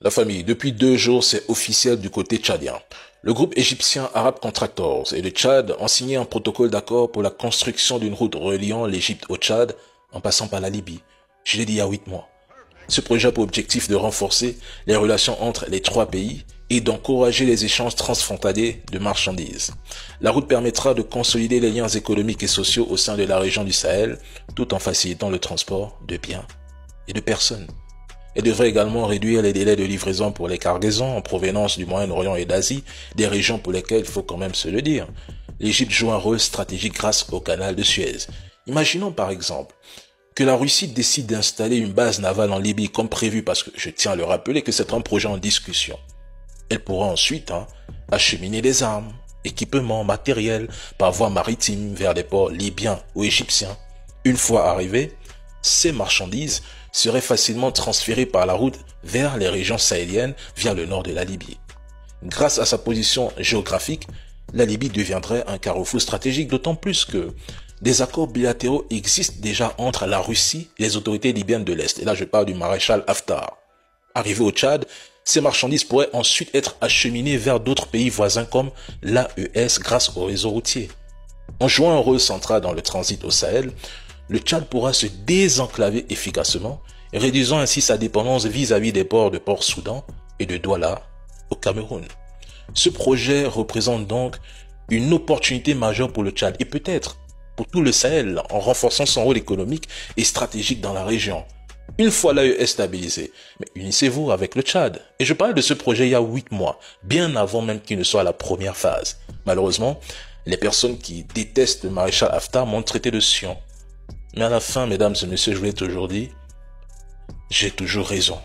La famille, depuis 2 jours, c'est officiel du côté tchadien. Le groupe égyptien Arab Contractors et le Tchad ont signé un protocole d'accord pour la construction d'une route reliant l'Égypte au Tchad en passant par la Libye. Je l'ai dit il y a 8 mois. Ce projet a pour objectif de renforcer les relations entre les 3 pays et d'encourager les échanges transfrontaliers de marchandises. La route permettra de consolider les liens économiques et sociaux au sein de la région du Sahel, tout en facilitant le transport de biens et de personnes. Elle devrait également réduire les délais de livraison pour les cargaisons en provenance du Moyen-Orient et d'Asie, des régions pour lesquelles il faut quand même se le dire. L'Égypte joue un rôle stratégique grâce au canal de Suez. Imaginons par exemple que la Russie décide d'installer une base navale en Libye comme prévu, parce que je tiens à le rappeler que c'est un projet en discussion. Elle pourra ensuite acheminer des armes, équipements, matériel par voie maritime vers des ports libyens ou égyptiens. Une fois arrivées, ces marchandises seraient facilement transférées par la route vers les régions sahéliennes via le nord de la Libye. Grâce à sa position géographique, la Libye deviendrait un carrefour stratégique, d'autant plus que des accords bilatéraux existent déjà entre la Russie et les autorités libyennes de l'Est. Et là, je parle du maréchal Haftar. Arrivé au Tchad, ces marchandises pourraient ensuite être acheminées vers d'autres pays voisins comme l'AES grâce au réseau routier. En jouant un rôle central dans le transit au Sahel, le Tchad pourra se désenclaver efficacement, réduisant ainsi sa dépendance vis-à-vis des ports de Port-Soudan et de Douala au Cameroun. Ce projet représente donc une opportunité majeure pour le Tchad et peut-être pour tout le Sahel en renforçant son rôle économique et stratégique dans la région. Une fois l'AES stabilisé, mais unissez-vous avec le Tchad. Et je parle de ce projet il y a 8 mois, bien avant même qu'il ne soit à la première phase. Malheureusement, les personnes qui détestent le maréchal Haftar m'ont traité de Sion. Mais à la fin, mesdames et messieurs, je vous l'ai toujours dit, j'ai toujours raison.